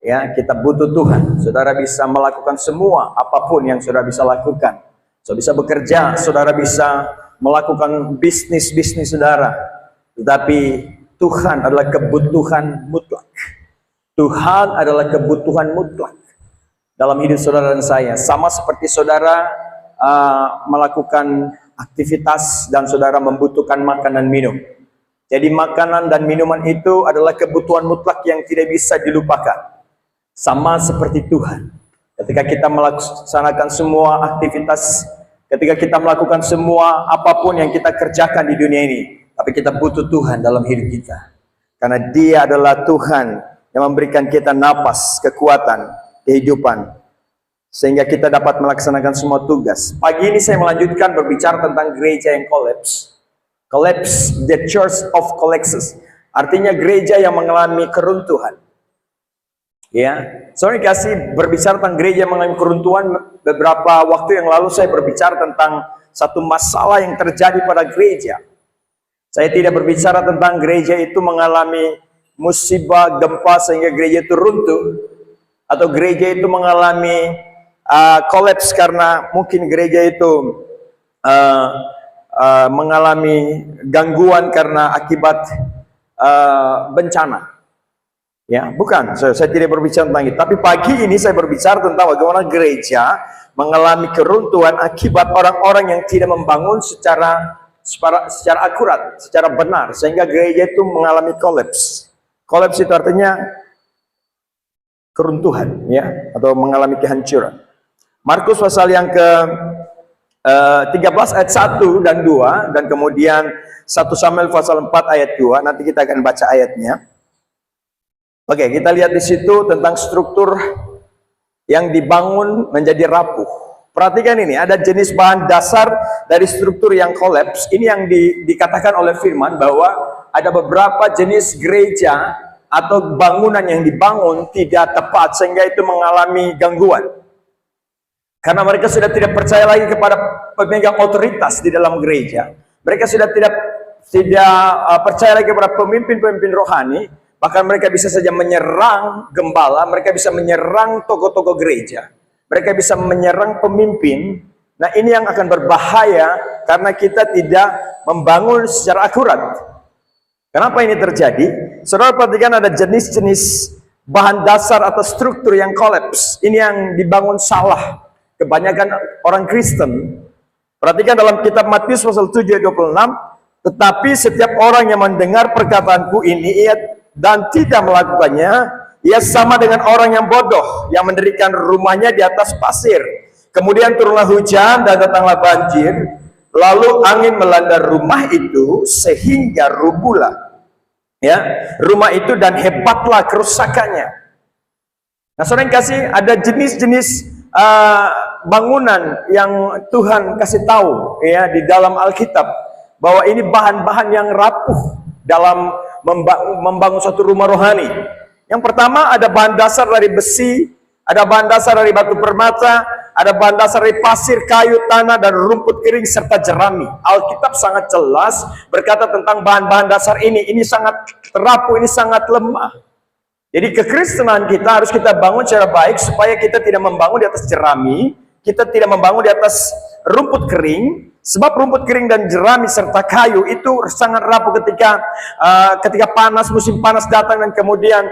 Ya, kita butuh Tuhan. Saudara bisa melakukan semua apapun yang saudara bisa lakukan. Saudara bisa bekerja, saudara bisa melakukan bisnis saudara. Tetapi Tuhan adalah kebutuhan mutlak. Tuhan adalah kebutuhan mutlak dalam hidup saudara dan saya. Sama seperti saudara melakukan aktivitas dan saudara membutuhkan makan dan minum. Jadi makanan dan minuman itu adalah kebutuhan mutlak yang tidak bisa dilupakan. Sama seperti Tuhan. Ketika kita melaksanakan semua aktivitas, ketika kita melakukan semua apapun yang kita kerjakan di dunia ini, tapi kita butuh Tuhan dalam hidup kita. Karena Dia adalah Tuhan yang memberikan kita napas, kekuatan, kehidupan, sehingga kita dapat melaksanakan semua tugas. Pagi ini saya melanjutkan berbicara tentang gereja yang collapse. Collapse, the church of collapses. Artinya gereja yang mengalami keruntuhan. Ya, saya kasih berbicara tentang gereja yang mengalami keruntuhan. Beberapa waktu yang lalu saya berbicara tentang satu masalah yang terjadi pada gereja. Saya tidak berbicara tentang gereja itu mengalami musibah, gempa sehingga gereja itu runtuh, atau gereja itu mengalami collapse karena mungkin gereja itu mengalami gangguan karena akibat bencana. Ya, bukan. Saya tidak berbicara tentang itu. Tapi pagi ini saya berbicara tentang bagaimana gereja mengalami keruntuhan akibat orang-orang yang tidak membangun secara akurat, secara benar, sehingga gereja itu mengalami collapse. Collapse itu artinya keruntuhan, ya, atau mengalami kehancuran. Markus pasal yang ke 13 ayat 1 dan 2, dan kemudian 1 Samuel pasal 4 ayat 2. Nanti kita akan baca ayatnya. Oke, kita lihat di situ tentang struktur yang dibangun menjadi rapuh. Perhatikan ini, ada jenis bahan dasar dari struktur yang kolaps. Ini yang dikatakan oleh firman bahwa ada beberapa jenis gereja atau bangunan yang dibangun tidak tepat sehingga itu mengalami gangguan. Karena mereka sudah tidak percaya lagi kepada pemegang otoritas di dalam gereja. Mereka sudah tidak percaya lagi kepada pemimpin-pemimpin rohani. Bahkan mereka bisa saja menyerang gembala, mereka bisa menyerang tokoh-tokoh gereja. Mereka bisa menyerang pemimpin. Nah, ini yang akan berbahaya karena kita tidak membangun secara akurat. Kenapa ini terjadi? Saudara perhatikan ada jenis-jenis bahan dasar atau struktur yang kolaps. Ini yang dibangun salah. Kebanyakan orang Kristen. Perhatikan dalam kitab Matius pasal 7 ayat 26. Tetapi setiap orang yang mendengar perkataanku ini dan tidak melakukannya, ia sama dengan orang yang bodoh yang mendirikan rumahnya di atas pasir. Kemudian turunlah hujan dan datanglah banjir, lalu angin melanda rumah itu sehingga rubuhlah, ya, rumah itu dan hebatlah kerusakannya. Nah, saudara yang kasih, ada jenis-jenis bangunan yang Tuhan kasih tahu, ya, di dalam Alkitab bahwa ini bahan-bahan yang rapuh dalam membangun suatu rumah rohani. Yang pertama ada bahan dasar dari besi, ada bahan dasar dari batu permata, ada bahan dasar dari pasir, kayu, tanah, dan rumput kering serta jerami. Alkitab sangat jelas berkata tentang bahan-bahan dasar ini. Ini sangat rapuh, ini sangat lemah. Jadi kekristenan kita harus kita bangun secara baik supaya kita tidak membangun di atas jerami, kita tidak membangun di atas rumput kering. Sebab rumput kering dan jerami serta kayu itu sangat rapuh ketika panas, musim panas datang dan kemudian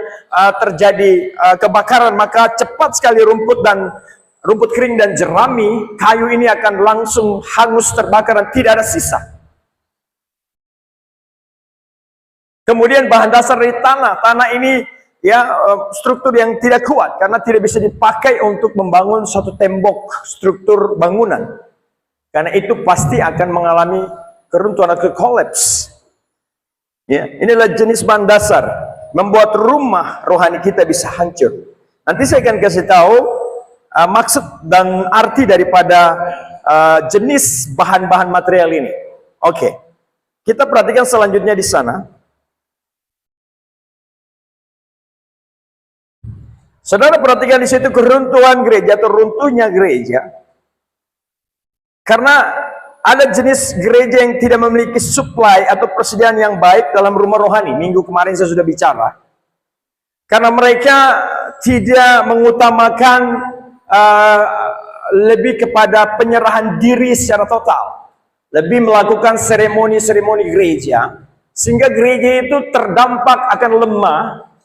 terjadi kebakaran, maka cepat sekali rumput kering dan jerami, kayu ini akan langsung hangus, terbakar dan tidak ada sisa. Kemudian bahan dasar dari tanah ini, ya, struktur yang tidak kuat karena tidak bisa dipakai untuk membangun suatu tembok struktur bangunan. Karena itu pasti akan mengalami keruntuhan atau kolaps. Ya, inilah jenis bahan dasar membuat rumah rohani kita bisa hancur. Nanti saya akan kasih tahu maksud dan arti daripada jenis bahan-bahan material ini. Oke, kita perhatikan selanjutnya di sana. Saudara perhatikan di situ keruntuhan gereja atau runtuhnya gereja. Karena ada jenis gereja yang tidak memiliki supply atau persediaan yang baik dalam rumah rohani. Minggu kemarin saya sudah bicara. Karena mereka tidak mengutamakan lebih kepada penyerahan diri secara total, lebih melakukan seremoni-seremoni gereja, sehingga gereja itu terdampak akan lemah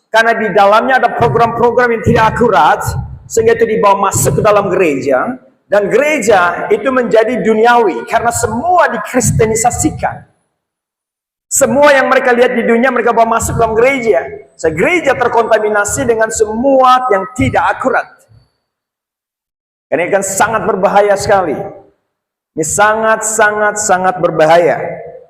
karena di dalamnya ada program-program yang tidak akurat, sehingga itu dibawa masuk ke dalam gereja, dan gereja itu menjadi duniawi karena semua dikristenisasikan. Semua yang mereka lihat di dunia mereka bawa masuk dalam gereja. Gereja terkontaminasi dengan semua yang tidak akurat. Ini kan sangat berbahaya sekali. Ini sangat berbahaya.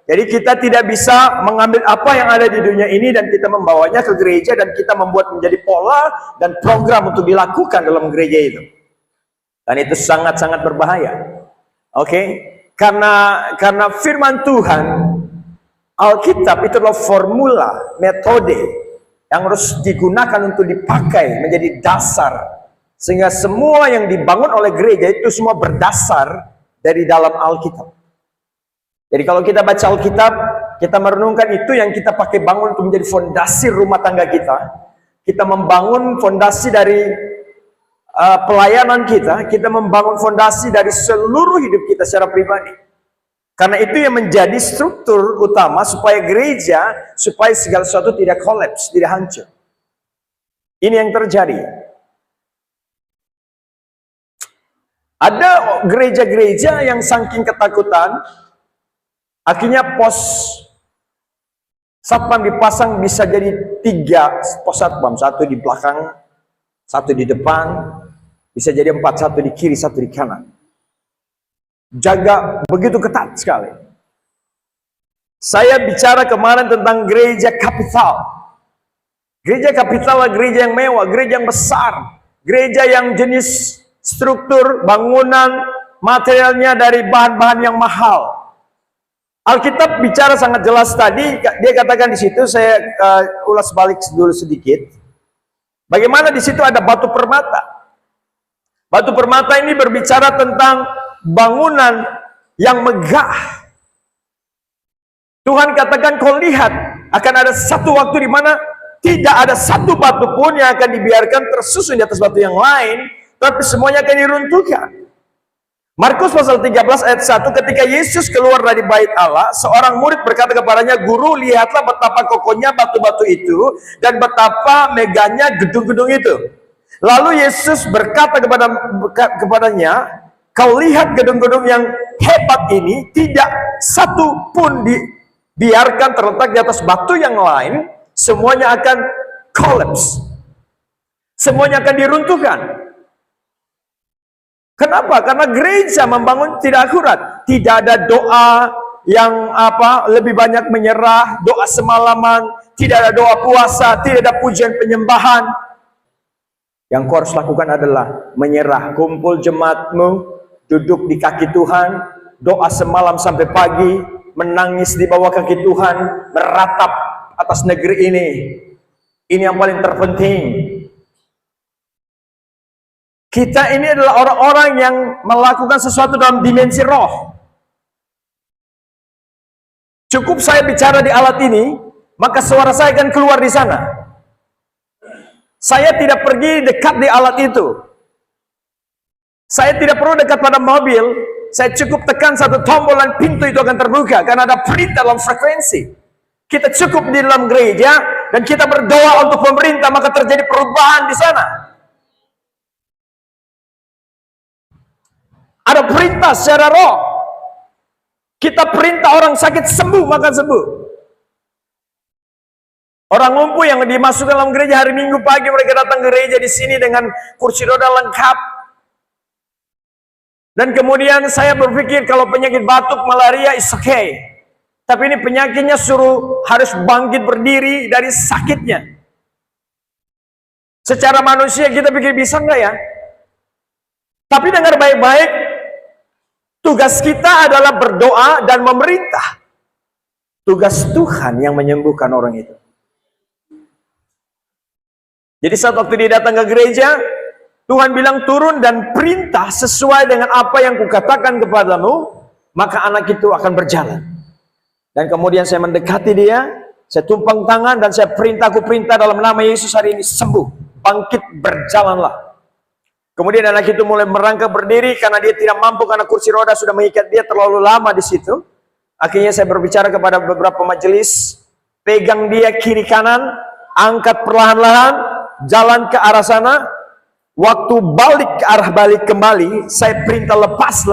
Jadi kita tidak bisa mengambil apa yang ada di dunia ini dan kita membawanya ke gereja dan kita membuat menjadi pola dan program untuk dilakukan dalam gereja itu. Dan itu sangat berbahaya. Oke? Karena firman Tuhan, Alkitab itu adalah formula, metode yang harus digunakan untuk dipakai menjadi dasar. Sehingga semua yang dibangun oleh gereja itu semua berdasar dari dalam Alkitab. Jadi kalau kita baca Alkitab, kita merenungkan itu yang kita pakai bangun untuk menjadi fondasi rumah tangga kita. Kita membangun fondasi dari pelayanan kita membangun fondasi dari seluruh hidup kita secara pribadi. Karena itu yang menjadi struktur utama supaya gereja, supaya segala sesuatu tidak kolaps, tidak hancur. Ini yang terjadi. Ada gereja-gereja yang saking ketakutan, akhirnya pos satpam dipasang bisa jadi 3 pos satpam, 1 di belakang, 1 di depan, bisa jadi 4, 1 di kiri, 1 di kanan. Jaga begitu ketat sekali. Saya bicara kemarin tentang gereja kapital. Gereja kapital adalah gereja yang mewah, gereja yang besar, gereja yang jenis struktur bangunan materialnya dari bahan-bahan yang mahal. Alkitab bicara sangat jelas tadi, dia katakan di situ, saya ulas balik dulu sedikit. Bagaimana di situ ada batu permata. Batu permata ini berbicara tentang bangunan yang megah. Tuhan katakan, kau lihat akan ada satu waktu di mana tidak ada satu batu pun yang akan dibiarkan tersusun di atas batu yang lain, tapi semuanya akan diruntuhkan. Markus pasal 13 ayat 1, ketika Yesus keluar dari bait Allah, seorang murid berkata kepadanya, Guru, lihatlah betapa kokohnya batu-batu itu dan betapa megahnya gedung-gedung itu. Lalu Yesus berkata kepadanya, kau lihat gedung-gedung yang hebat ini, tidak satu pun dibiarkan terletak di atas batu yang lain, semuanya akan collapse. Semuanya akan diruntuhkan. Kenapa? Karena gereja membangun tidak akurat. Tidak ada doa yang lebih banyak menyerah, doa semalaman, tidak ada doa puasa, tidak ada pujian penyembahan. Yang kau harus lakukan adalah menyerah, kumpul jemaatmu, duduk di kaki Tuhan, doa semalam sampai pagi, menangis di bawah kaki Tuhan, meratap atas negeri ini. Ini yang paling terpenting. Kita ini adalah orang-orang yang melakukan sesuatu dalam dimensi roh. Cukup saya bicara di alat ini, maka suara saya akan keluar di sana. Saya tidak pergi dekat di alat itu. Saya tidak perlu dekat pada mobil. Saya cukup tekan satu tombol dan pintu itu akan terbuka. Karena ada perintah dalam frekuensi. Kita cukup di dalam gereja dan kita berdoa untuk pemerintah, maka terjadi perubahan di sana. Ada perintah secara roh. Kita perintah orang sakit sembuh, maka sembuh. Orang lumpuh yang dimasukkan dalam gereja hari Minggu pagi, mereka datang ke gereja di sini dengan kursi roda lengkap. Dan kemudian saya berpikir kalau penyakit batuk, malaria is okay. Tapi ini penyakitnya suruh harus bangkit berdiri dari sakitnya. Secara manusia kita pikir bisa enggak ya? Tapi dengar baik-baik. Tugas kita adalah berdoa dan memerintah. Tugas Tuhan yang menyembuhkan orang itu. Jadi saat waktu dia datang ke gereja, Tuhan bilang turun dan perintah sesuai dengan apa yang kukatakan kepadamu, maka anak itu akan berjalan. Dan kemudian saya mendekati dia, saya tumpang tangan dan saya perintah dalam nama Yesus hari ini sembuh. bangkit, berjalanlah. Kemudian anak itu mulai merangkak berdiri karena dia tidak mampu karena kursi roda sudah mengikat dia terlalu lama di situ. Akhirnya saya berbicara kepada beberapa majelis, pegang dia kiri kanan, angkat perlahan-lahan, jalan ke arah sana. Waktu balik ke arah balik kembali, saya perintah lepas.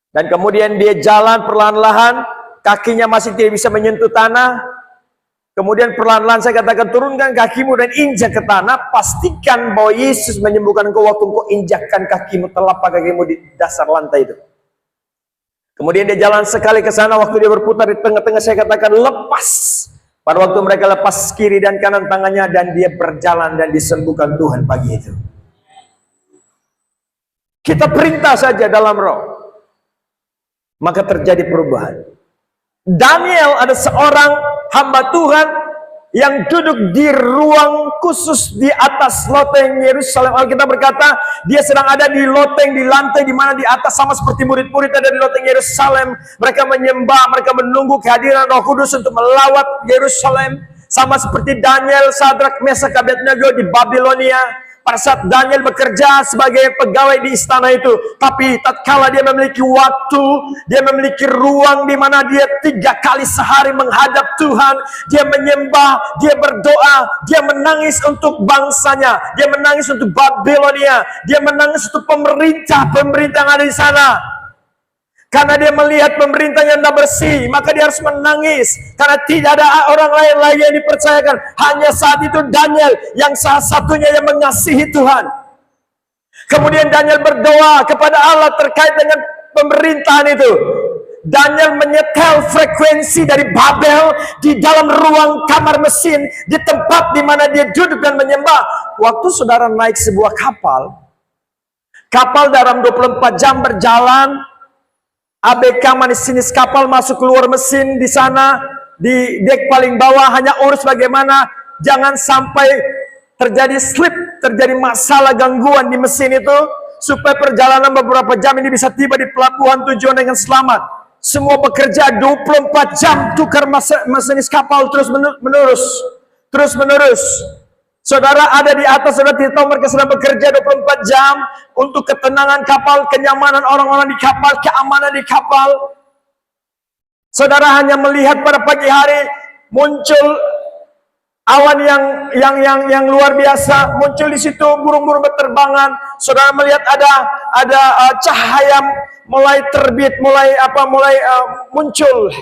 Dan kemudian dia jalan perlahan-lahan, kakinya masih tidak bisa menyentuh tanah. Kemudian perlahan-lahan saya katakan, turunkan kakimu dan injak ke tanah. Pastikan bahwa Yesus menyembuhkan engkau waktu engkau injakkan kakimu, telapak kakimu di dasar lantai itu. Kemudian dia jalan sekali ke sana, waktu dia berputar di tengah-tengah saya katakan lepas. Pada waktu mereka lepas kiri dan kanan tangannya dan dia berjalan dan disembuhkan Tuhan pagi itu. Kita perintah saja dalam roh, maka terjadi perubahan. Daniel ada seorang hamba Tuhan yang duduk di ruang khusus di atas loteng Yerusalem. Alkitab berkata dia sedang ada di loteng, di lantai di mana di atas, sama seperti murid-murid ada di loteng Yerusalem. Mereka menyembah, mereka menunggu kehadiran Roh Kudus untuk melawat Yerusalem. Sama seperti Daniel, Sadrak, Mesak, Abednego di Babilonia. Pada saat Daniel bekerja sebagai pegawai di istana itu, tapi tatkala dia memiliki waktu, dia memiliki ruang di mana dia 3 kali sehari menghadap Tuhan, dia menyembah, dia berdoa, dia menangis untuk bangsanya, dia menangis untuk Babilonia, dia menangis untuk pemerintah yang ada di sana. Karena dia melihat pemerintahnya tidak bersih, maka dia harus menangis. Karena tidak ada orang lain lagi yang dipercayakan. Hanya saat itu Daniel yang salah satunya yang mengasihi Tuhan. Kemudian Daniel berdoa kepada Allah terkait dengan pemerintahan itu. Daniel menyetel frekuensi dari Babel di dalam ruang kamar mesin, di tempat di mana dia duduk dan menyembah. Waktu saudara naik sebuah kapal dalam 24 jam berjalan, ABK masinis kapal masuk keluar mesin di sana, di dek paling bawah, hanya urus bagaimana jangan sampai terjadi slip, terjadi masalah gangguan di mesin itu, supaya perjalanan beberapa jam ini bisa tiba di pelabuhan tujuan dengan selamat. Semua bekerja 24 jam, tukar masinis kapal terus menerus. Saudara ada di atas, saudara tidak tahu mereka sedang bekerja 24 jam untuk ketenangan kapal, kenyamanan orang-orang di kapal, keamanan di kapal. Saudara hanya melihat pada pagi hari muncul awan yang luar biasa, muncul di situ burung-burung berterbangan. Saudara melihat ada cahaya mulai terbit, mulai muncul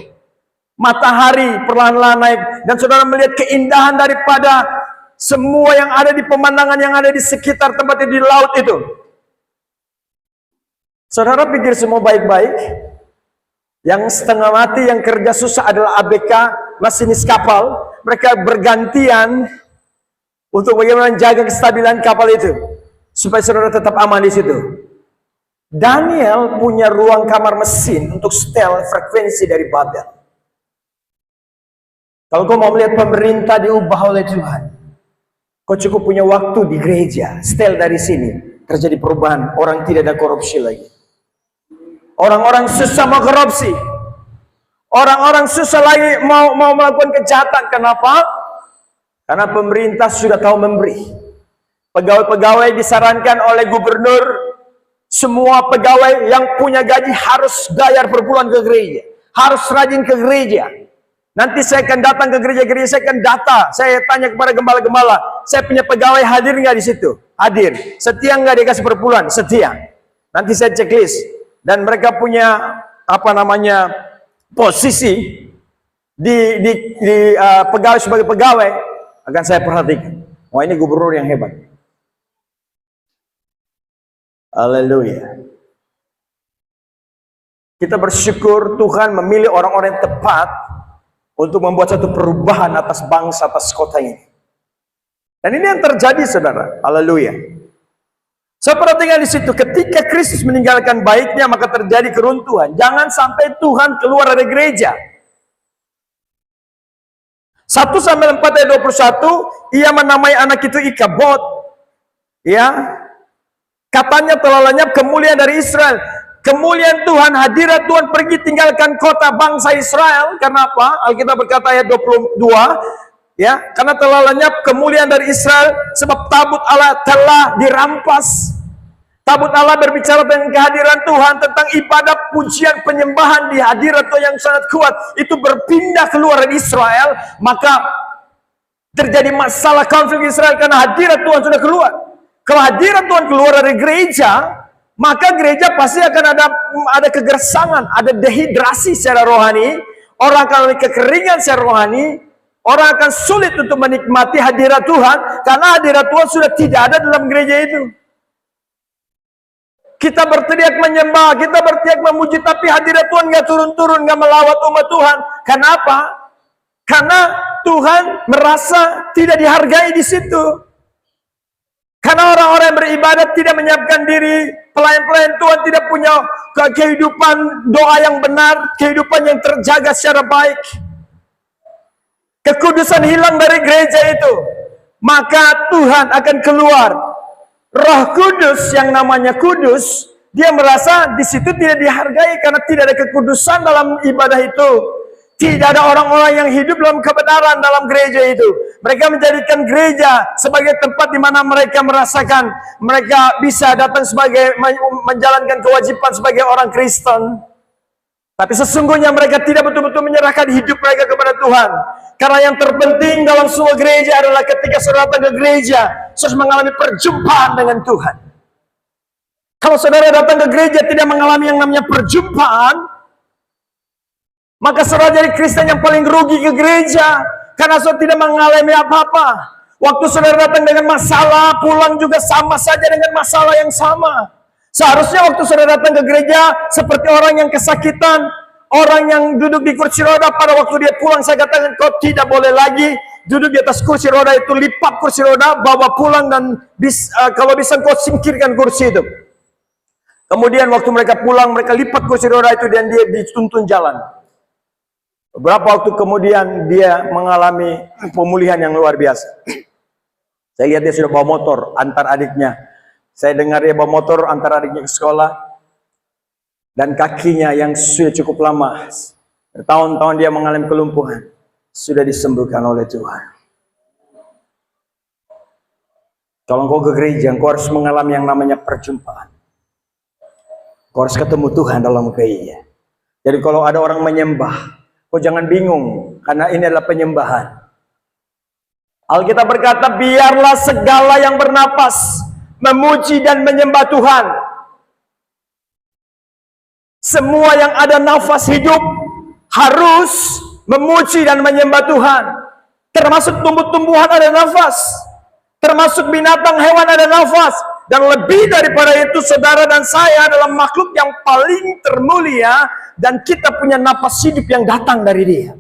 matahari perlahan-lahan naik, dan saudara melihat keindahan daripada semua yang ada di pemandangan yang ada di sekitar tempat itu, di laut itu. Saudara pikir semua baik-baik? Yang setengah mati, yang kerja susah adalah ABK, masinis kapal. Mereka bergantian untuk bagaimana jaga kestabilan kapal itu, supaya saudara tetap aman di situ. Daniel punya ruang kamar mesin untuk setel frekuensi dari Babel. Kalau kau mau melihat pemerintah diubah oleh Tuhan, kau cukup punya waktu di gereja, setel dari sini, terjadi perubahan. Orang tidak ada korupsi lagi. Orang-orang susah mau korupsi. Orang-orang susah lagi mau melakukan kejahatan. Kenapa? Karena pemerintah sudah tahu memberi. Pegawai-pegawai disarankan oleh gubernur, semua pegawai yang punya gaji harus bayar per bulan ke gereja, harus rajin ke gereja. Nanti saya akan datang ke gereja-gereja, saya akan data, saya tanya kepada gembala-gembala, saya punya pegawai hadir nggak di situ? Hadir. Setia nggak dikasih per bulan? Setia. Nanti saya checklist. Dan mereka punya posisi di pegawai, sebagai pegawai akan saya perhatikan. Wah, ini gubernur yang hebat. Haleluya. Kita bersyukur Tuhan memilih orang-orang yang tepat untuk membuat satu perubahan atas bangsa, atas kota ini. Dan ini yang terjadi, saudara. Haleluya. Saya perhatikan di situ, ketika Kristus meninggalkan baiknya, maka terjadi keruntuhan. Jangan sampai Tuhan keluar dari gereja. 1 Samuel 4 ayat 21, ia menamai anak itu Ikabod. Ya, katanya telah lenyap kemuliaan dari Israel. Kemuliaan Tuhan, hadirat Tuhan pergi tinggalkan kota bangsa Israel. Karena apa? Alkitab berkata ayat 22, Ya, karena telah lenyap kemuliaan dari Israel sebab tabut Allah telah dirampas. Tabut Allah berbicara tentang kehadiran Tuhan, tentang ibadah, pujian, penyembahan di hadirat Tuhan yang sangat kuat. Itu berpindah keluar dari Israel, maka terjadi masalah konflik Israel karena hadirat Tuhan sudah keluar. Kalau hadirat Tuhan keluar dari gereja, maka gereja pasti akan ada kegersangan, ada dehidrasi secara rohani, orang akan memiliki kekeringan secara rohani, orang akan sulit untuk menikmati hadirat Tuhan, karena hadirat Tuhan sudah tidak ada dalam gereja itu. Kita berteriak menyembah, kita berteriak memuji, tapi hadirat Tuhan nggak turun-turun, nggak melawat umat Tuhan. Kenapa? Karena Tuhan merasa tidak dihargai di situ. Karena orang-orang yang beribadat tidak menyiapkan diri, pelayan-pelayan Tuhan tidak punya kehidupan doa yang benar, kehidupan yang terjaga secara baik. Kekudusan hilang dari gereja itu, maka Tuhan akan keluar. Roh Kudus yang namanya kudus, dia merasa di situ tidak dihargai karena tidak ada kekudusan dalam ibadah itu. Tidak ada orang-orang yang hidup dalam kebenaran dalam gereja itu. Mereka menjadikan gereja sebagai tempat di mana mereka merasakan mereka bisa datang sebagai menjalankan kewajiban sebagai orang Kristen. Tapi sesungguhnya mereka tidak betul-betul menyerahkan hidup mereka kepada Tuhan. Karena yang terpenting dalam sebuah gereja adalah ketika saudara datang ke gereja, saudara mengalami perjumpaan dengan Tuhan. Kalau saudara datang ke gereja tidak mengalami yang namanya perjumpaan, maka saudara jadi Kristen yang paling rugi ke gereja. Karena saudara tidak mengalami apa-apa. Waktu saudara datang dengan masalah, pulang juga sama saja dengan masalah yang sama. Seharusnya waktu saudara datang ke gereja seperti orang yang kesakitan, orang yang duduk di kursi roda, pada waktu dia pulang saya katakan kau tidak boleh lagi duduk di atas kursi roda itu, lipat kursi roda, bawa pulang dan kalau bisa kau singkirkan kursi itu. Kemudian waktu mereka pulang, mereka lipat kursi roda itu dan dia dituntun jalan. Beberapa waktu kemudian dia mengalami pemulihan yang luar biasa. Saya lihat dia sudah bawa motor antar adiknya. Saya dengar dia bawa motor antar adiknya ke sekolah. Dan kakinya yang sudah cukup lama, bertahun-tahun dia mengalami kelumpuhan, sudah disembuhkan oleh Tuhan. Kalau engkau ke gereja, engkau harus mengalami yang namanya perjumpaan. Engkau harus ketemu Tuhan dalam gereja. Jadi kalau ada orang menyembah, kau jangan bingung, karena ini adalah penyembahan. Alkitab berkata, biarlah segala yang bernapas memuji dan menyembah Tuhan. Semua yang ada nafas hidup harus memuji dan menyembah Tuhan. Termasuk tumbuh-tumbuhan ada nafas, termasuk binatang hewan ada nafas. Dan lebih daripada itu, saudara dan saya adalah makhluk yang paling termulia, dan kita punya nafas hidup yang datang dari Dia.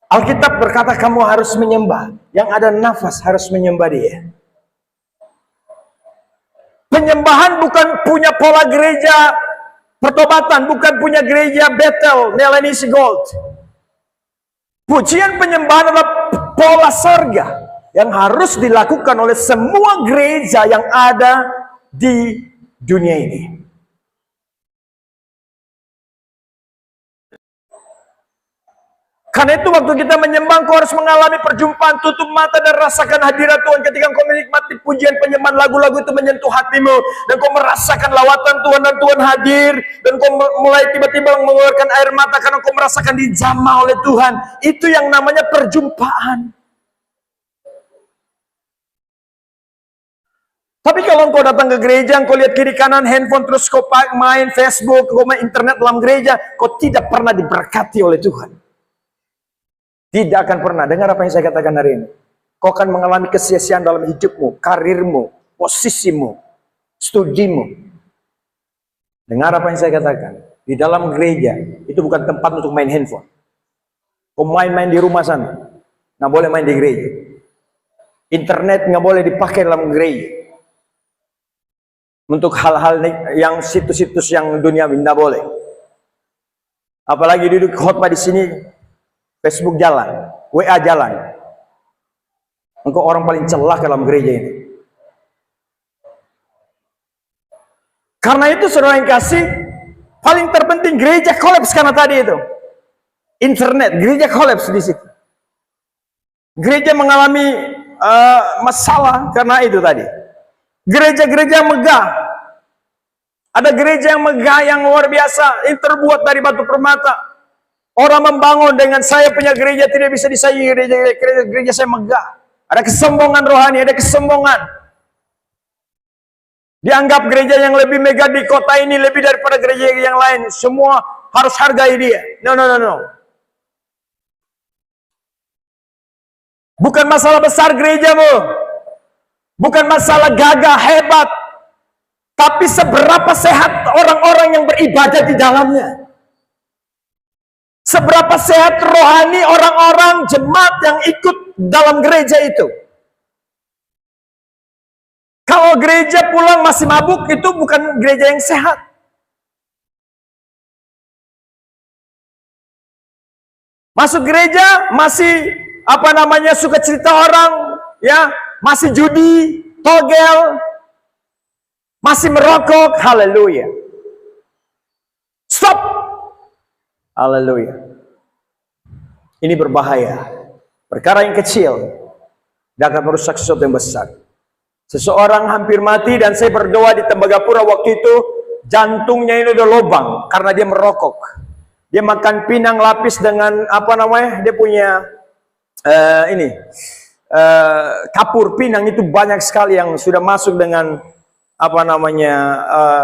Alkitab berkata kamu harus menyembah, yang ada nafas harus menyembah Dia. Penyembahan bukan punya pola gereja pertobatan, bukan punya gereja Bethel, Melanisi Gold. Pujian penyembahan adalah pola surga yang harus dilakukan oleh semua gereja yang ada di dunia ini. Karena itu waktu kita menyembah, kau harus mengalami perjumpaan, tutup mata dan rasakan hadirat Tuhan. Ketika kau menikmati pujian penyembahan, lagu-lagu itu menyentuh hatimu, dan kau merasakan lawatan Tuhan dan Tuhan hadir, dan kau mulai tiba-tiba mengeluarkan air mata karena kau merasakan dijamah oleh Tuhan. Itu yang namanya perjumpaan. Tapi kalau kau datang ke gereja, kau lihat kiri kanan handphone, terus kau main Facebook, kau main internet dalam gereja, kau tidak pernah diberkati oleh Tuhan. Tidak akan pernah. Dengar apa yang saya katakan hari ini. Kau akan mengalami kesia-siaan dalam hidupmu, karirmu, posisimu, studimu. Dengar apa yang saya katakan. Di dalam gereja, itu bukan tempat untuk main handphone. Kau main-main di rumah sana, nggak boleh main di gereja. Internet nggak boleh dipakai dalam gereja. Untuk hal-hal yang situs-situs yang duniawi, nggak boleh. Apalagi duduk khotbah di sini, Facebook jalan, WA jalan. Engkau orang paling celak dalam gereja ini. Karena itu saudara yang kasih, paling terpenting gereja kolaps karena tadi itu. Internet, gereja kolaps di situ. Gereja mengalami masalah karena itu tadi. Gereja-gereja megah. Ada gereja yang megah yang luar biasa, yang terbuat dari batu permata. Orang membangun dengan saya punya gereja tidak bisa disaingi gereja saya megah. Ada kesombongan rohani, ada kesombongan. Dianggap gereja yang lebih megah di kota ini lebih daripada gereja yang lain. Semua harus hargai dia. No. Bukan masalah besar gerejamu. Bukan masalah gagah hebat. Tapi seberapa sehat orang-orang yang beribadah di dalamnya. Seberapa sehat rohani orang-orang jemaat yang ikut dalam gereja itu. Kalau gereja pulang masih mabuk, itu bukan gereja yang sehat. Masuk gereja masih suka cerita orang, ya, masih judi, togel, masih merokok. Haleluya. Stop. Haleluya. Ini berbahaya. Perkara yang kecil dapat merusak sesuatu yang besar. Seseorang hampir mati dan saya berdoa di Tembagapura waktu itu, jantungnya ini udah lubang karena dia merokok. Dia makan pinang lapis dengan dia punya kapur pinang itu banyak sekali yang sudah masuk dengan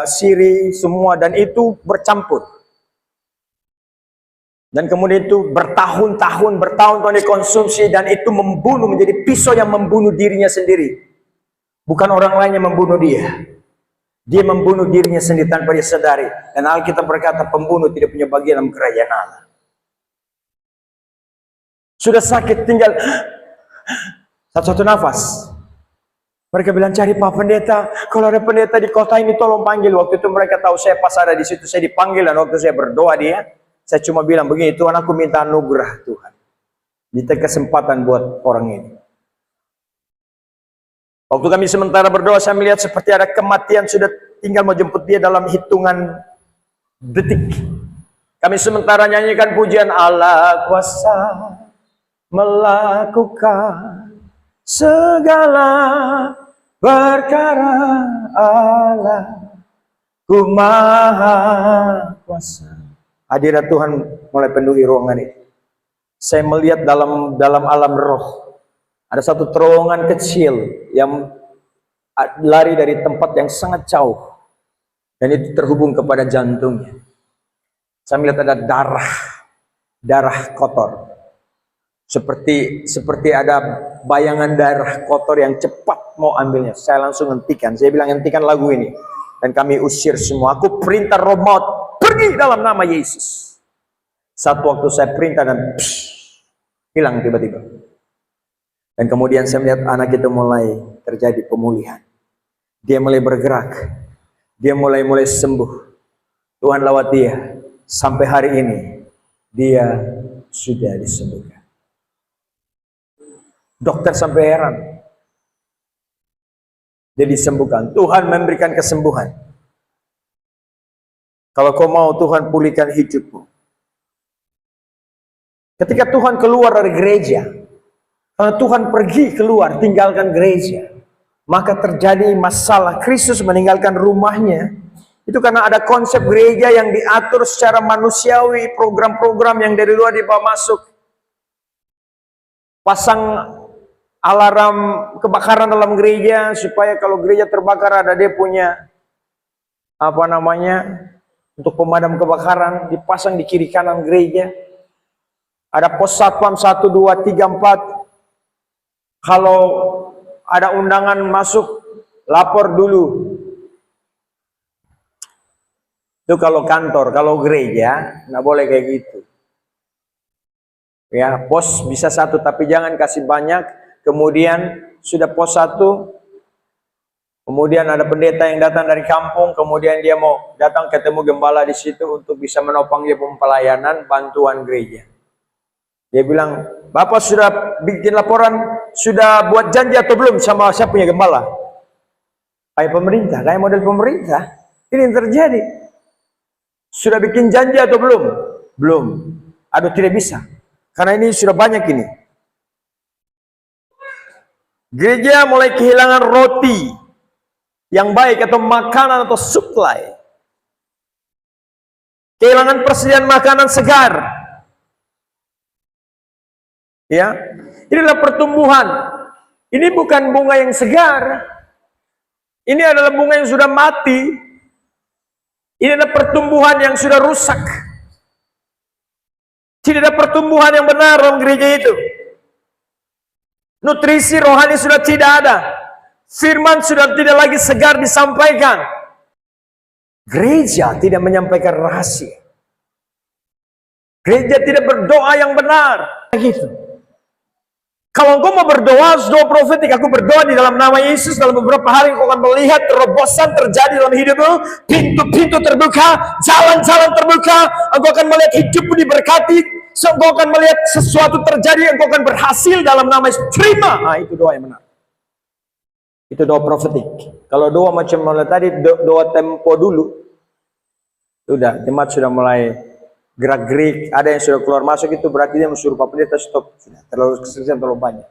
siri semua, dan itu bercampur. Dan kemudian itu bertahun-tahun dikonsumsi, dan itu membunuh, menjadi pisau yang membunuh dirinya sendiri. Bukan orang lain yang membunuh dia. Dia membunuh dirinya sendiri tanpa dia sadari. Dan Alkitab berkata pembunuh tidak punya bagian dalam kerajaan Allah. Sudah sakit tinggal satu-satu nafas. Mereka bilang cari Pak Pendeta. Kalau ada pendeta di kota ini tolong panggil. Waktu itu mereka tahu saya pas ada di situ, saya dipanggil, dan waktu saya berdoa saya cuma bilang begini, Tuhan aku minta anugerah Tuhan. Minta kesempatan buat orang ini. Waktu kami sementara berdoa, saya melihat seperti ada kematian sudah tinggal mau jemput dia dalam hitungan detik. Kami sementara nyanyikan pujian Allah kuasa melakukan segala perkara, Allah ku maha kuasa. Hadirat Tuhan mulai penuhi ruangan ini. Saya melihat dalam alam roh. Ada satu terowongan kecil yang lari dari tempat yang sangat jauh. Dan itu terhubung kepada jantungnya. Saya melihat ada darah kotor. Seperti ada bayangan darah kotor yang cepat mau ambilnya. Saya langsung hentikan. Saya bilang hentikan lagu ini. Dan kami usir semua. Aku perintah roh maut, pergi dalam nama Yesus. Satu waktu saya perintah dan hilang tiba-tiba. Dan kemudian saya melihat anak itu mulai terjadi pemulihan. Dia mulai bergerak. Dia mulai sembuh. Tuhan lawat dia. Sampai hari ini dia sudah disembuhkan. Dokter sampai heran. Dia disembuhkan. Tuhan memberikan kesembuhan. Kalau kau mau, Tuhan pulihkan hidupmu. Ketika Tuhan keluar dari gereja, kalau Tuhan pergi keluar, tinggalkan gereja, maka terjadi masalah. Kristus meninggalkan rumahnya, itu karena ada konsep gereja yang diatur secara manusiawi, program-program yang dari luar dibawa masuk. Pasang alarm kebakaran dalam gereja, supaya kalau gereja terbakar ada dia punya, untuk pemadam kebakaran, dipasang di kiri kanan gereja. Ada pos satpam 1, 2, 3, 4. Kalau ada undangan masuk, lapor dulu. Itu kalau kantor, kalau gereja, nggak boleh kayak gitu. Ya, pos bisa 1, tapi jangan kasih banyak. Kemudian sudah pos 1, kemudian ada pendeta yang datang dari kampung, kemudian dia mau datang ketemu gembala di situ untuk bisa menopang dia pelayanan bantuan gereja. Dia bilang, Bapak sudah bikin laporan, sudah buat janji atau belum sama saya punya gembala? Kayak pemerintah, kayak model pemerintah. Ini yang terjadi. Sudah bikin janji atau belum? Belum. Aduh, tidak bisa. Karena ini sudah banyak ini. Gereja mulai kehilangan roti yang baik atau makanan atau supply. Kehilangan persediaan makanan segar. Ya, inilah pertumbuhan. Ini bukan bunga yang segar. Ini adalah bunga yang sudah mati. Ini adalah pertumbuhan yang sudah rusak. Tidak ada pertumbuhan yang benar dalam gereja itu. Nutrisi rohani sudah tidak ada. Firman sudah tidak lagi segar disampaikan. Gereja tidak menyampaikan rahasia. Gereja tidak berdoa yang benar. Gitu. Kalau engkau mau berdoa, doa profetik, aku berdoa di dalam nama Yesus, dalam beberapa hari engkau akan melihat terobosan terjadi dalam hidupmu, pintu-pintu terbuka, jalan-jalan terbuka, engkau akan melihat hidupmu diberkati, engkau akan melihat sesuatu terjadi, engkau akan berhasil dalam nama Yesus. Terima. Nah, itu doa yang benar. Itu doa profetik. Kalau doa macam mulai tadi, doa tempo dulu, sudah, jemaat sudah mulai gerak-gerik, ada yang sudah keluar masuk, itu berarti dia mensuruh Pak Pendeta stop, sudah terlalu keseriusan, terlalu banyak.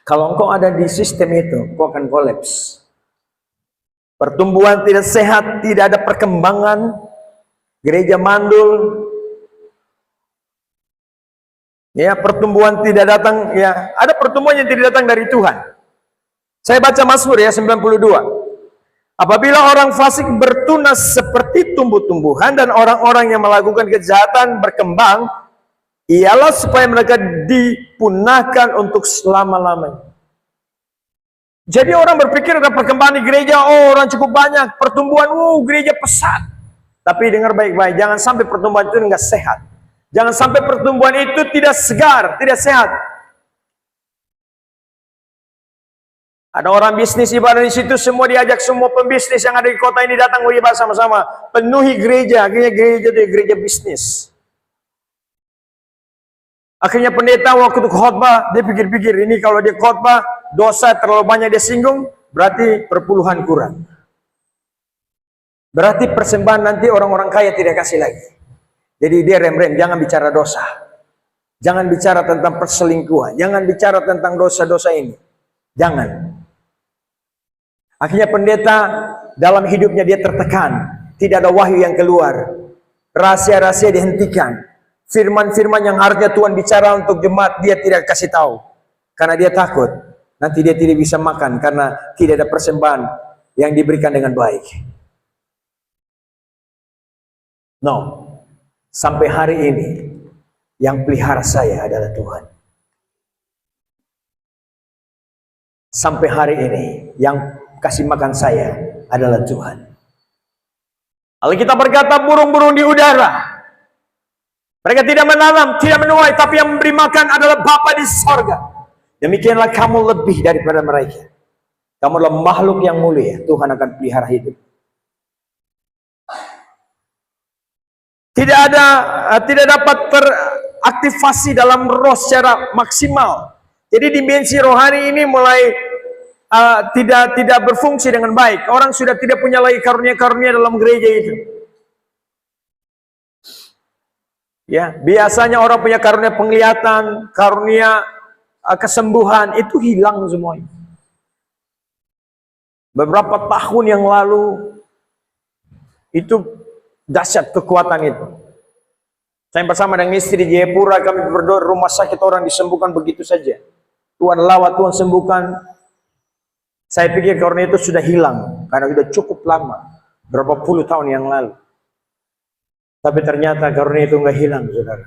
Kalau engkau ada di sistem itu, engkau akan kolaps. Pertumbuhan tidak sehat, tidak ada perkembangan, gereja mandul, ya, pertumbuhan tidak datang, ya, ada pertumbuhan yang tidak datang dari Tuhan. Saya baca Mazmur ya 92. Apabila orang fasik bertunas seperti tumbuh-tumbuhan dan orang-orang yang melakukan kejahatan berkembang, ialah supaya mereka dipunahkan untuk selama-lamanya. Jadi orang berpikir ada perkembangan di gereja, oh orang cukup banyak, pertumbuhan, gereja pesat. Tapi dengar baik-baik, jangan sampai pertumbuhan itu enggak sehat. Jangan sampai pertumbuhan itu tidak segar, tidak sehat. Ada orang bisnis ibadah di situ, semua diajak semua pembisnis yang ada di kota ini datang beribadah sama-sama, penuhi gereja, akhirnya gereja itu gereja bisnis. Akhirnya pendeta waktu khotbah dia pikir-pikir, ini kalau dia khotbah dosa terlalu banyak dia singgung, berarti perpuluhan kurang. Berarti persembahan nanti orang-orang kaya tidak kasih lagi. Jadi dia rem-rem, jangan bicara dosa, jangan bicara tentang perselingkuhan, jangan bicara tentang dosa-dosa ini, jangan. Akhirnya pendeta dalam hidupnya dia tertekan, tidak ada wahyu yang keluar, rahasia-rahasia dihentikan, firman-firman yang harusnya Tuhan bicara untuk jemaat dia tidak kasih tahu, karena dia takut nanti dia tidak bisa makan karena tidak ada persembahan yang diberikan dengan baik. No, sampai hari ini yang pelihara saya adalah Tuhan. Sampai hari ini yang kasih makan saya adalah Tuhan. Alkitab berkata burung-burung di udara, mereka tidak menanam, tidak menuai, tapi yang memberi makan adalah Bapa di sorga. Demikianlah kamu lebih daripada mereka. Kamu adalah makhluk yang mulia, Tuhan akan pelihara hidup. Tidak dapat teraktivasi dalam roh secara maksimal. Jadi dimensi rohani ini mulai tidak berfungsi dengan baik. Orang sudah tidak punya lagi karunia-karunia dalam gereja itu. Ya, biasanya orang punya karunia penglihatan, karunia kesembuhan, itu hilang semuanya. Beberapa tahun yang lalu itu dahsyat kekuatan itu. Saya bersama dengan istri di Jayapura, kami berdoa rumah sakit orang disembuhkan begitu saja. Tuhan lawat, Tuhan sembuhkan. Saya pikir karunia itu sudah hilang, karena sudah cukup lama, berapa puluh tahun yang lalu. Tapi ternyata karunia itu enggak hilang, saudara.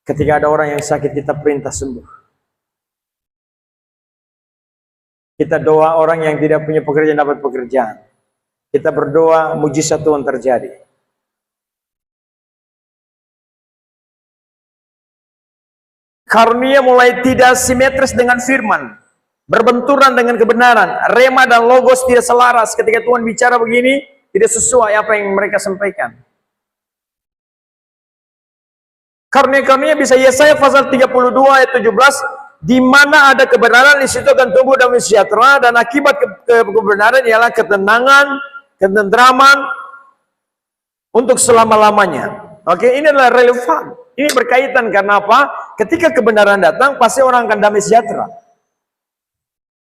Ketika ada orang yang sakit, kita perintah sembuh. Kita doa orang yang tidak punya pekerjaan dapat pekerjaan. Kita berdoa mujizat Tuhan terjadi. Karunia mulai tidak simetris dengan firman, berbenturan dengan kebenaran. Rema dan logos tidak selaras. Ketika Tuhan bicara begini, tidak sesuai apa yang mereka sampaikan. Karunia-karunia bisa Yesaya pasal 32 ayat 17, di mana ada kebenaran, di situ akan tumbuh damai sejahtera, dan akibat kebenaran ialah ketenangan, ketentraman untuk selama-lamanya. Oke, ini adalah relevan. Ini berkaitan karena apa? Ketika kebenaran datang, pasti orang akan damai sejahtera.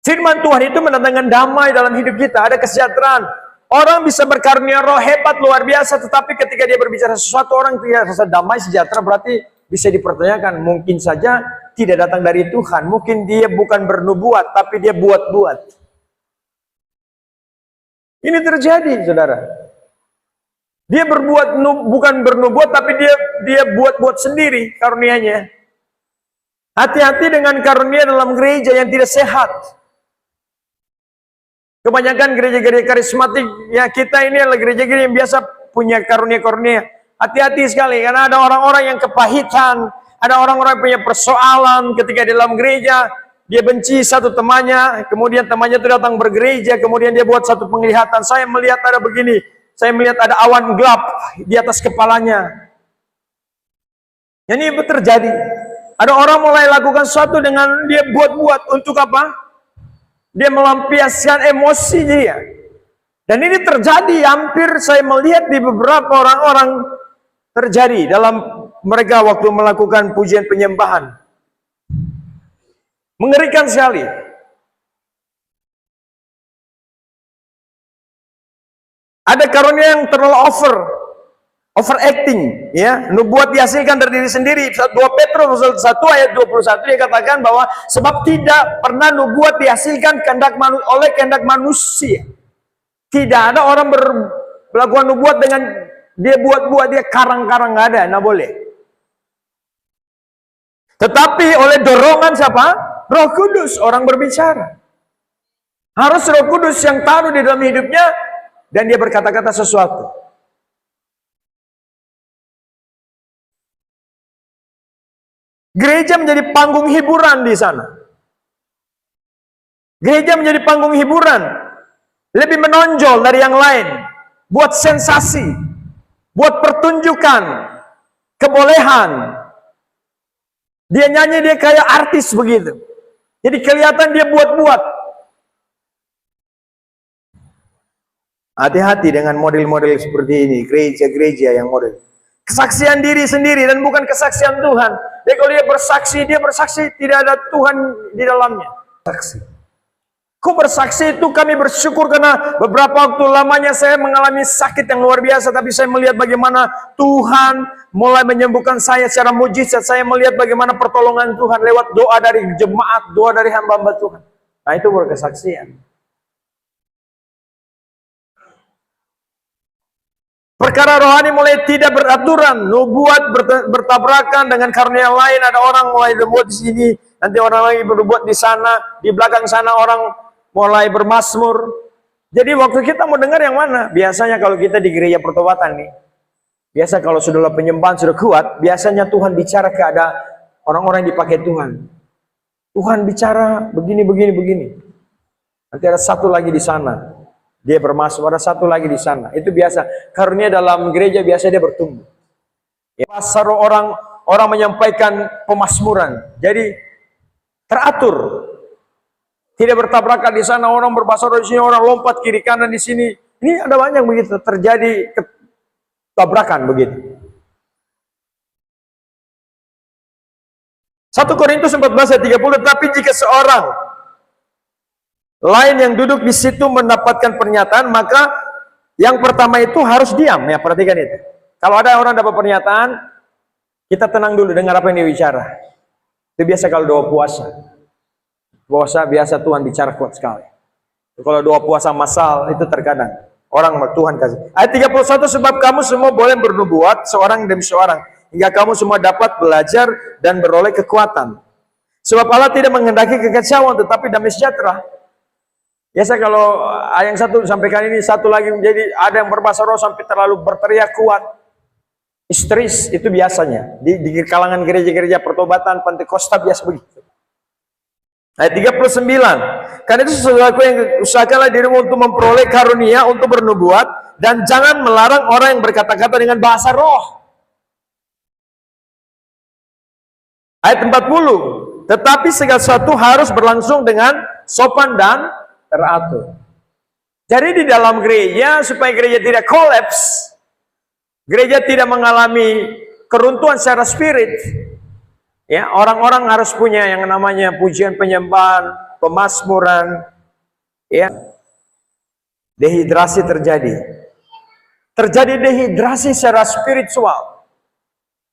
Firman Tuhan itu mendatangkan damai dalam hidup kita, ada kesejahteraan. Orang bisa berkarunia roh hebat luar biasa, tetapi ketika dia berbicara sesuatu orang tidak rasa damai sejahtera, berarti bisa dipertanyakan, mungkin saja tidak datang dari Tuhan. Mungkin dia bukan bernubuat, tapi dia buat-buat. Ini terjadi, saudara. Dia bukan bernubuat, tapi dia buat-buat sendiri karunianya. Hati-hati dengan karunia dalam gereja yang tidak sehat. Kebanyakan gereja-gereja karismatik ya kita ini adalah gereja-gereja yang biasa punya karunia-karunia. Hati-hati sekali karena ada orang-orang yang kepahitan, ada orang-orang yang punya persoalan ketika di dalam gereja. Dia benci satu temannya, kemudian temannya itu datang bergereja, kemudian dia buat satu penglihatan. Saya melihat ada begini, saya melihat ada awan gelap di atas kepalanya. Ini terjadi. Ada orang mulai lakukan sesuatu dengan dia buat-buat untuk apa? Dia melampiaskan emosi dia. Dan ini terjadi, hampir saya melihat di beberapa orang-orang terjadi dalam mereka waktu melakukan pujian penyembahan. Mengerikan sekali. Ada karunia yang terlalu overacting, ya. Nubuat dihasilkan dari diri sendiri. 2 Petrus 1 ayat 21 dia katakan bahwa sebab tidak pernah nubuat dihasilkan oleh kehendak manusia. Tidak ada orang melakukan nubuat dengan dia buat-buat, dia karang-karang, nggak ada, nggak boleh. Tetapi oleh dorongan siapa? Roh Kudus orang berbicara. Harus Roh Kudus yang taruh di dalam hidupnya dan dia berkata-kata sesuatu. Gereja menjadi panggung hiburan di sana. Gereja menjadi panggung hiburan. Lebih menonjol dari yang lain. Buat sensasi. Buat pertunjukan. Kebolehan. Dia nyanyi, dia kayak artis begitu. Jadi kelihatan dia buat-buat. Hati-hati dengan model-model seperti ini. Gereja-gereja yang model. Kesaksian diri sendiri dan bukan kesaksian Tuhan. Jadi kalau dia bersaksi tidak ada Tuhan di dalamnya. Saksi. Kok bersaksi itu kami bersyukur karena beberapa waktu lamanya saya mengalami sakit yang luar biasa. Tapi saya melihat bagaimana Tuhan mulai menyembuhkan saya secara mujizat. Saya melihat bagaimana pertolongan Tuhan lewat doa dari jemaat, doa dari hamba-hamba Tuhan. Nah itu berkesaksian. Perkara rohani mulai tidak beraturan, nubuat bertabrakan dengan karunia yang lain. Ada orang mulai berbuat di sini, nanti orang lagi berbuat di sana, di belakang sana orang mulai bermazmur. Jadi waktu kita mau dengar yang mana? Biasanya kalau kita di gereja pertobatan nih, biasa kalau sudah penyembahan sudah kuat, biasanya Tuhan bicara ke ada orang-orang yang dipakai Tuhan. Tuhan bicara begini, begini, begini. Nanti ada satu lagi di sana. Dia bermasuk, ada satu lagi di sana. Itu biasa. Karunia dalam gereja biasa dia bertumbuh. Ya, pasar orang menyampaikan pemasmuran. Jadi teratur. Tidak bertabrakan di sana, orang berbahasa roh di sini, orang lompat kiri kanan di sini. Ini ada banyak begitu terjadi tabrakan begitu. 1 Korintus 14 ayat 30, tapi jika seorang lain yang duduk di situ mendapatkan pernyataan, maka yang pertama itu harus diam. Ya, perhatikan itu. Kalau ada orang dapat pernyataan, kita tenang dulu dengar apa yang dia bicara. Itu biasa kalau doa puasa. Puasa biasa Tuhan bicara kuat sekali. Kalau doa puasa massal itu terkadang orang Tuhan kasih. Ayat 31, sebab kamu semua boleh bernubuat seorang demi seorang, hingga kamu semua dapat belajar dan beroleh kekuatan. Sebab Allah tidak menghendaki kekacauan, tetapi damai sejahtera. Biasa kalau yang satu sampaikan ini, satu lagi menjadi ada yang berbahasa roh sampai terlalu berteriak kuat, histeris, itu biasanya di kalangan gereja-gereja pertobatan Pentakosta biasa begitu. Ayat 39, karena itu saudaraku yang usahakanlah dirimu untuk memperoleh karunia untuk bernubuat, dan jangan melarang orang yang berkata-kata dengan bahasa roh. Ayat 40, tetapi segala sesuatu harus berlangsung dengan sopan dan teratur. Jadi di dalam gereja, supaya gereja tidak kolaps, gereja tidak mengalami keruntuhan secara spirit, ya, orang-orang harus punya yang namanya pujian penyembahan, pemasmuran, ya, dehidrasi terjadi. Terjadi dehidrasi secara spiritual.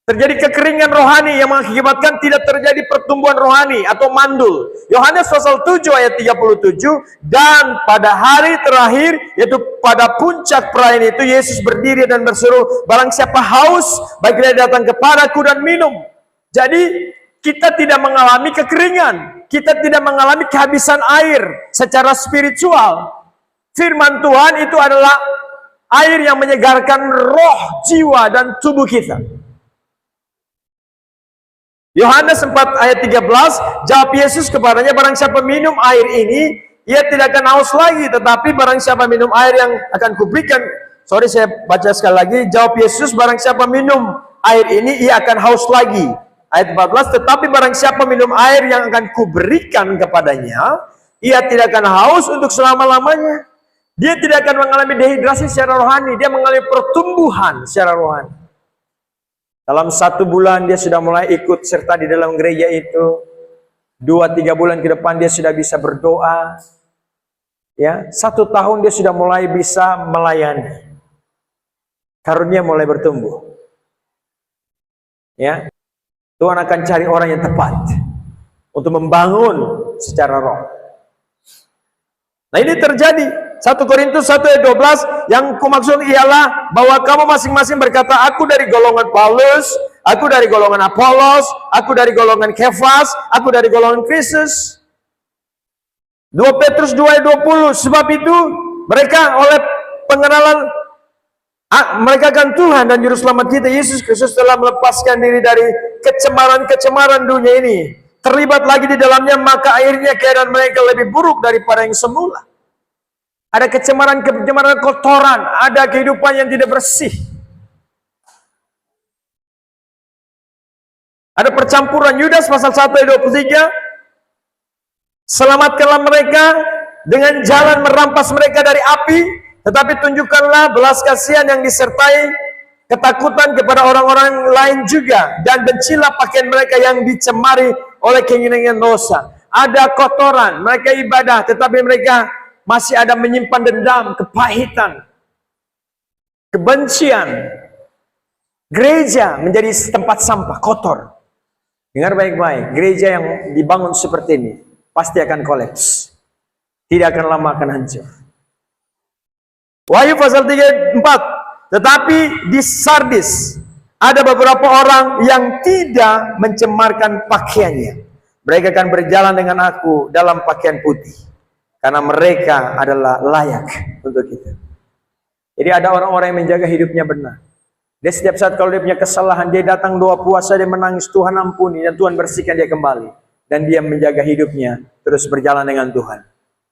Terjadi kekeringan rohani yang mengakibatkan tidak terjadi pertumbuhan rohani atau mandul. Yohanes pasal 7 ayat 37, dan pada hari terakhir, yaitu pada puncak perayaan itu, Yesus berdiri dan berseru, barang siapa haus, baiklah datang kepadaku dan minum. Jadi kita tidak mengalami kekeringan, kita tidak mengalami kehabisan air secara spiritual. Firman Tuhan itu adalah air yang menyegarkan roh, jiwa, dan tubuh kita. Yohanes 4 ayat 13, jawab Yesus kepadanya, barang siapa minum air ini, ia tidak akan haus lagi, tetapi barang siapa minum air yang akan kuberikan, saya baca sekali lagi, jawab Yesus, barang siapa minum air ini, ia akan haus lagi. Ayat 14, tetapi barang siapa minum air yang akan kuberikan kepadanya, ia tidak akan haus untuk selama-lamanya. Dia tidak akan mengalami dehidrasi secara rohani, dia mengalami pertumbuhan secara rohani. Dalam 1 bulan dia sudah mulai ikut serta di dalam gereja itu. 2-3 bulan ke depan dia sudah bisa berdoa. Ya, 1 tahun dia sudah mulai bisa melayani. Karunia mulai bertumbuh. Ya, Tuhan akan cari orang yang tepat untuk membangun secara roh. Nah, ini terjadi. 1 Korintus 1 ayat 12, yang kumaksud ialah bahwa kamu masing-masing berkata, aku dari golongan Paulus, aku dari golongan Apolos, aku dari golongan Kefas, aku dari golongan Kristus. 2 Petrus 2 ayat 20, sebab itu mereka oleh pengenalan mereka akan Tuhan dan Juru Selamat kita Yesus Kristus telah melepaskan diri dari kecemaran-kecemaran dunia ini, terlibat lagi di dalamnya, maka akhirnya keadaan mereka lebih buruk daripada yang semula. Ada kecemaran-kecemaran kotoran, ada kehidupan yang tidak bersih. Ada percampuran. Yudas pasal 1 ayat 23, selamatkanlah mereka dengan jalan merampas mereka dari api, tetapi tunjukkanlah belas kasihan yang disertai ketakutan kepada orang-orang lain juga, dan bencilah pakaian mereka yang dicemari oleh keinginan dosa. Ada kotoran, mereka ibadah, tetapi mereka masih ada menyimpan dendam, kepahitan, kebencian. Gereja menjadi tempat sampah, kotor. Dengar baik-baik, gereja yang dibangun seperti ini pasti akan kolaps. Tidak akan lama akan hancur. Wahyu pasal 3:4, tetapi di Sardis ada beberapa orang yang tidak mencemarkan pakaiannya. Mereka akan berjalan dengan aku dalam pakaian putih, karena mereka adalah layak untuk kita. Jadi ada orang-orang yang menjaga hidupnya benar. Dia setiap saat kalau dia punya kesalahan, dia datang doa puasa, dia menangis, Tuhan ampuni, dan Tuhan bersihkan dia kembali. Dan dia menjaga hidupnya, terus berjalan dengan Tuhan.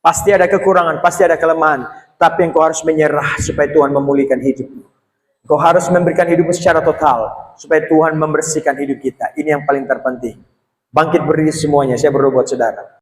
Pasti ada kekurangan, pasti ada kelemahan, tapi engkau harus menyerah supaya Tuhan memulihkan hidupmu. Engkau harus memberikan hidupmu secara total, supaya Tuhan membersihkan hidup kita. Ini yang paling terpenting. Bangkit berdiri semuanya, saya berdoa buat saudara.